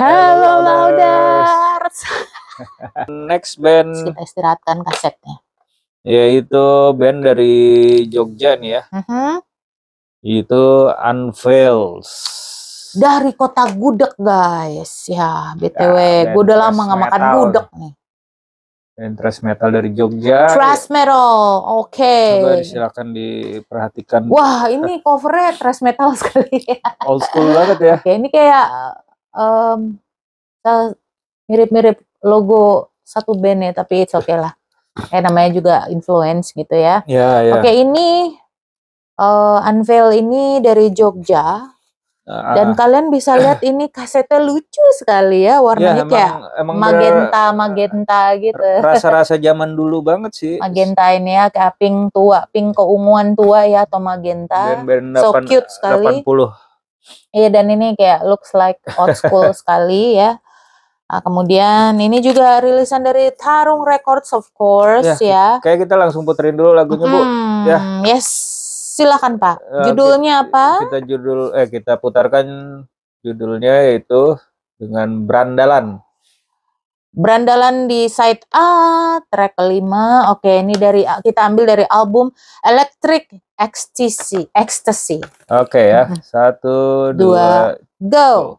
Halo Louders. Next band Kita istirahatkan kasetnya. yaitu band dari Jogja nih ya. Itu Unveils. Dari kota Gudeg guys. Ya BTW Ya, gue udah lama thrash gak makan metal. gudeg nih. Band thrash metal dari Jogja. Thrash metal. Oke. Coba silakan diperhatikan. Wah ini covernya thrash metal sekali ya. Old school banget ya. Oke ini kayak mirip-mirip logo satu band ya, tapi it's okay lah. Namanya juga influence gitu ya. Ya, ya. Oke ini Unveil ini dari Jogja. Dan kalian bisa lihat ini kasetnya lucu sekali ya, warnanya kayak emang magenta gitu. Rasa-rasa zaman dulu banget sih. Magenta ini ya, kayak pink tua, pink keunguan tua ya, atau magenta. Band-band So cute sekali. 80. Iya, dan ini kayak looks like old school sekali ya. Nah, kemudian ini juga rilisan dari Tarung Records of course ya. Kayak kita langsung puterin dulu lagunya Bu. Ya. Yes, silakan Pak. Judulnya apa? Kita putarkan judulnya yaitu dengan Brandalan. Brandalan di side A, track kelima. Oke, ini kita ambil dari album Electric Ecstasy. Oke ya. 1, 2, go.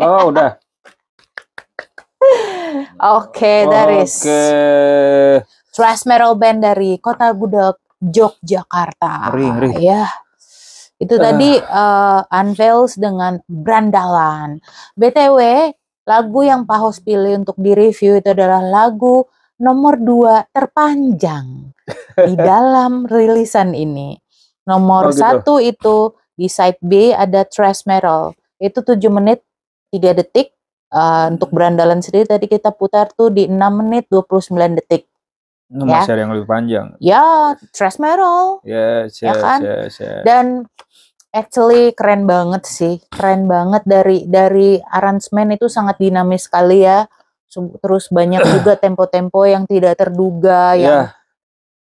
Oh, udah. Oke, that is Oke. thrash metal band dari Kota Gudeg, Yogyakarta. Ngeri. Ya, itu tadi Unveils dengan Brandalan. BTW, lagu yang Pak Hos pilih untuk direview itu adalah lagu nomor 2 terpanjang di dalam rilisan ini. Nomor 1 itu di side B ada Thrash Metal. Itu 7 menit 3 detik. Untuk Brandalan sendiri tadi kita putar tuh di 6 menit 29 detik. Masih ada yang lebih panjang. Ya, Thrash Metal. Yes. Dan actually keren banget sih. Keren banget dari aransemen itu sangat dinamis sekali ya. Terus banyak juga tempo-tempo yang tidak terduga,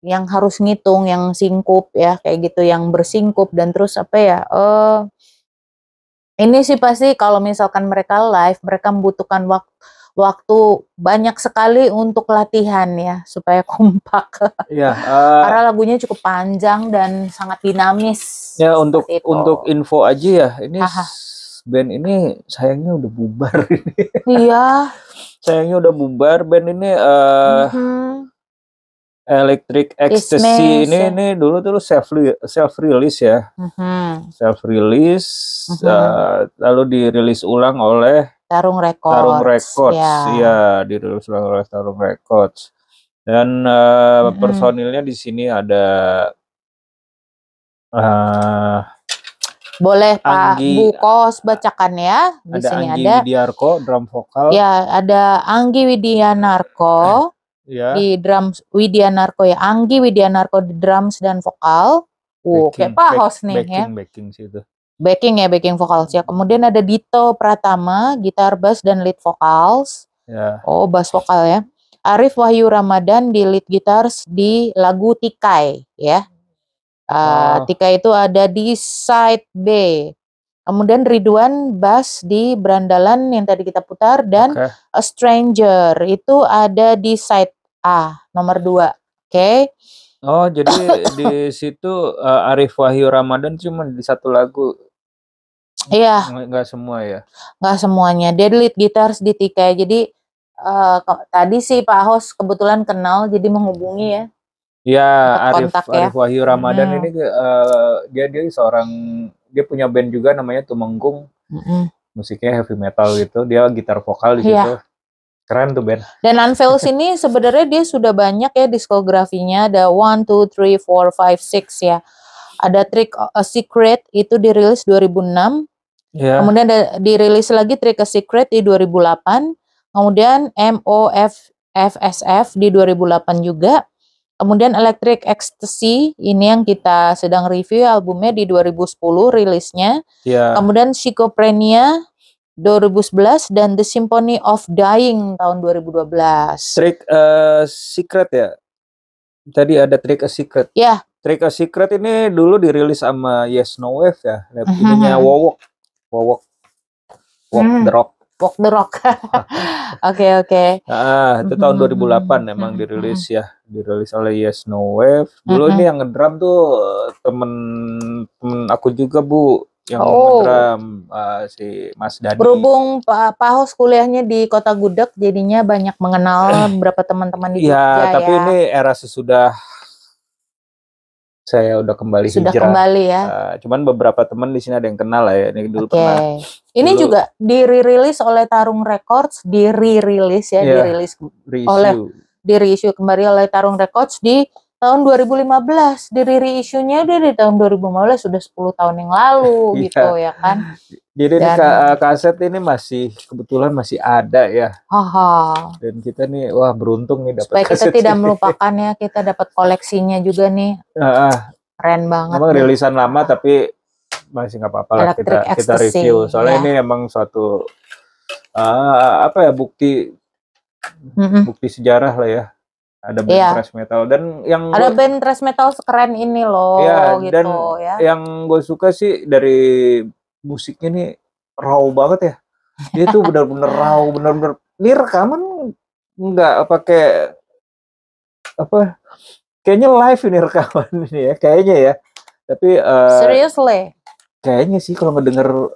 yang harus ngitung, yang singkup ya, kayak gitu, yang bersingkup. Dan terus apa ya, ini sih pasti kalau misalkan mereka live, mereka membutuhkan waktu banyak sekali untuk latihan ya, supaya kompak. Iya. Karena lagunya cukup panjang dan sangat dinamis. Ya, untuk info aja ya, ini band ini sayangnya udah bubar. Iya. Sayangnya udah bubar band ini. Electric Ecstasy ini dulu tuh self release ya. Self release lalu dirilis ulang oleh Tarung Records. Tarung Records. Iya, dirilis ulang oleh Tarung Records. Dan personilnya di sini ada boleh Pak Bukos bacakan ya. Di sini Anggi Widiarko drum vokal. Ya, ada Anggi Widianarko. Di drums Widianarko ya, Anggi Widianarko di drums dan vokal. Kayak Pak Hos nih ya. Backing sih itu. Backing vocals ya. Kemudian ada Dito Pratama, gitar, bass dan lead vocals. Ya. Oh, bass vokal ya. Arif Wahyu Ramadan di lead guitars di lagu Tikai ya. Tikai itu ada di side B. Kemudian Ridwan bass di Brandalan yang tadi kita putar, dan A Stranger itu ada di side A nomor 2. Oke. Oh, jadi di situ Arif Wahyu Ramadan cuma di satu lagu. Iya. Enggak semua ya. Enggak semuanya. Dia lead guitars di Tikai. Jadi tadi sih Pak Hos kebetulan kenal, jadi menghubungi ya. Ya, Arif Wahyu Ramadan ini dia punya band juga namanya Tumenggung. Musiknya heavy metal gitu. Dia gitar vokal di situ. Keren tuh band. Dan Unveils ini sebenarnya dia sudah banyak ya diskografinya. Ada 1, 2, 3, 4, 5, 6 ya. Ada Trick a Secret itu dirilis 2006. Kemudian dirilis lagi Trick a Secret di 2008. Kemudian MOFFSF di 2008 juga. Kemudian Electric Ecstasy ini yang kita sedang review, albumnya di 2010 rilisnya. Kemudian Schizophrenia 2011 dan The Symphony of Dying tahun 2012. Trick Secret ya. Tadi ada Trick a Secret. Ya. Trick a Secret ini dulu dirilis sama Yes No Wave ya. Ininya Walk the Rock. Walk the Rock. Oke. Itu tahun 2008 emang dirilis ya. Dirilis oleh Yes No Wave. Dulu ini yang ngedrum tuh temen aku juga, Bu. Yang ngedrum si Mas Dani. Berhubung Pak Hos kuliahnya di Kota Gudeg, jadinya banyak mengenal beberapa teman-teman di Jogja. Tapi ini era sesudah saya udah kembali hijrah. Sudah kembali ya. Cuman beberapa teman di sini ada yang kenal lah ya. Ini dulu pernah. Ini dulu, juga dirilis oleh Tarung Records, dirilis kembali oleh Tarung Records di tahun 2015. Reissue-nya dia di tahun 2015, sudah 10 tahun yang lalu gitu ya kan. Jadi kaset ini kebetulan masih ada ya. Dan kita nih beruntung nih dapat kaset. Supaya kita tidak melupakan ya, kita dapat koleksinya juga nih. Keren banget. Memang rilisan lama tapi masih nggak apa-apa lah kita review. Soalnya ini emang suatu bukti sejarah lah ya. Ada band thrash metal dan ada band thrash metal sekeren ini loh gitu dan yang gue suka sih dari musiknya nih raw banget ya. Dia tuh benar-benar raw, benar-benar ini rekaman nggak pakai kayaknya live ini rekaman ini ya, kayaknya ya. Tapi seriously? Kayaknya sih kalau ngedenger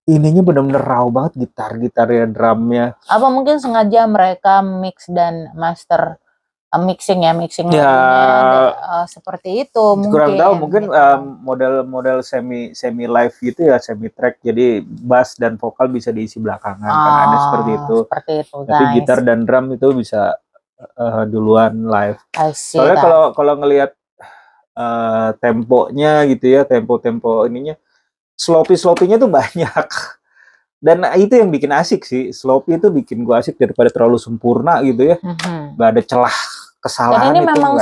ininya benar-benar raw banget, gitarnya, drumnya. Apa mungkin sengaja mereka mix dan master, mixing Ya, seperti itu kurang mungkin. tahu, mungkin gitu. model semi live gitu ya, semi track, jadi bass dan vokal bisa diisi belakangan, kan ada seperti itu. Tapi guys, gitar dan drum itu bisa duluan live. Soalnya kalau ngelihat temponya gitu ya, tempo ininya, sloppy-nya tuh banyak. Dan itu yang bikin asik sih, sloppy itu bikin gua asik daripada terlalu sempurna gitu ya. Gak ada celah kesalahan. Dan ini memang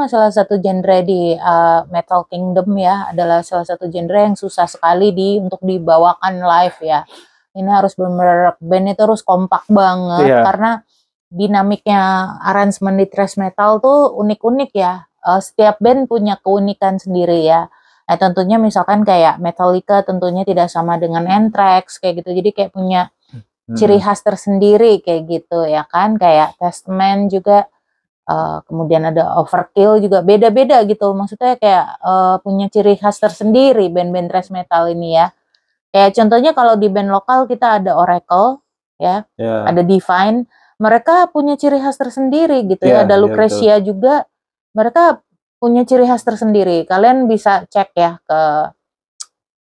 salah satu genre di Metal Kingdom ya, adalah salah satu genre yang susah sekali untuk dibawakan live ya. Ini harus benar-benar band itu harus kompak banget, karena dinamiknya aransemen di thrash metal tuh unik-unik ya. Setiap band punya keunikan sendiri ya. Nah, tentunya misalkan kayak Metallica tentunya tidak sama dengan Anthrax kayak gitu. Jadi kayak punya ciri khas tersendiri kayak gitu ya kan. Kayak Testament juga, kemudian ada Overkill juga, beda-beda gitu. Maksudnya kayak punya ciri khas tersendiri band-band thrash metal ini ya. Kayak contohnya kalau di band lokal kita ada Oracle ya, ada Divine. Mereka punya ciri khas tersendiri gitu ya. Ada Lucretia juga. Mereka punya ciri khas tersendiri. Kalian bisa cek ya ke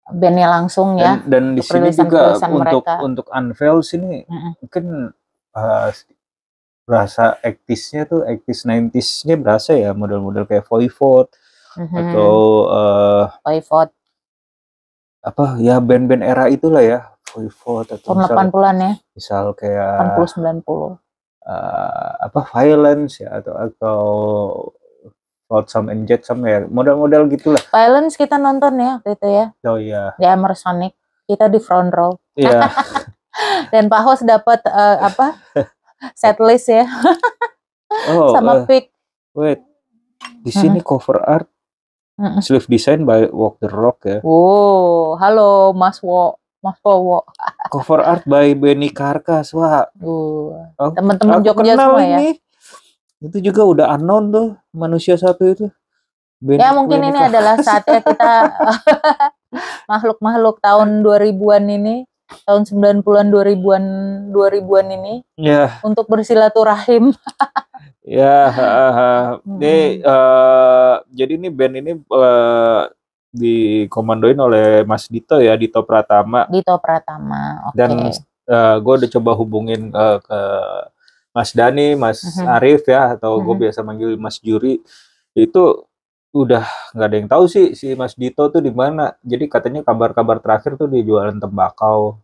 bandnya langsung ya. Dan di sini juga untuk Unveil sini mungkin berasa 80s-nya tuh, 80s 90s-nya berasa ya, model-model kayak Voivod atau Voivod. Apa ya, band-band era itulah ya, Voivod atau tahun 80-an ya. Misal kayak 80-90. Apa Violence ya, atau Flotsam and Jetsam ya, model-model gitulah. Violence kita nonton ya waktu itu ya. Oh iya. Di Emersonic, kita di front row. Iya. Dan Pak Hos dapat setlist ya. Sama pick. Wait, di sini cover art, sleeve design by Walk the Rock ya. Wow, halo Mas Wowo. Cover art by Benny Karkas. Wah. Teman-teman Jogja semua ya. Itu juga udah unknown tuh, manusia satu itu. Ya mungkin ini adalah saatnya kita makhluk-makhluk tahun 2000-an ini, tahun 90-an 2000-an ini, untuk bersilaturahim. Jadi ini band ini dikomandoin oleh Mas Dito ya, Dito Pratama. Oke. Dan gue udah coba hubungin ke Mas Dani, Mas Arif ya, atau gue biasa manggil Mas Juri. Itu udah nggak ada yang tahu sih si Mas Dito tuh di mana. Jadi katanya kabar-kabar terakhir tuh dia jualan tembakau.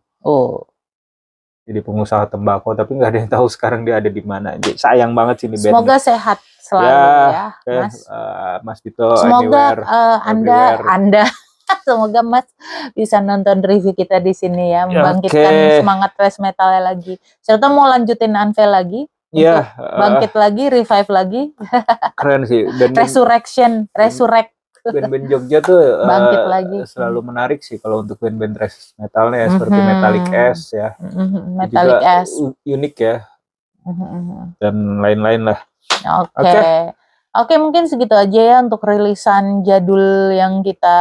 Jadi pengusaha tembakau, tapi nggak ada yang tahu sekarang dia ada di mana. Jadi sayang banget sih ini band. Semoga sehat selalu ya Mas. Mas Dito. Semoga Anda semoga Mas bisa nonton review kita di sini ya, membangkitkan semangat thrash metalnya lagi. Serta mau lanjutin Unveil lagi, bangkit lagi, revive lagi. Keren sih. Resurrect. Band-band Jogja tuh bangkit lagi. Selalu menarik sih kalau untuk band-band thrash metalnya ya, seperti Metallic S ya. Metallic S. Unik ya. Dan lain-lain lah. Oke, mungkin segitu aja ya untuk rilisan jadul yang kita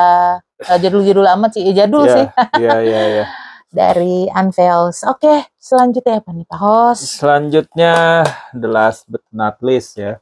jadul amat sih, jadul sih. Iya. Dari Unveils. Oke, selanjutnya apa nih Pak Hos? Selanjutnya the last but not least ya.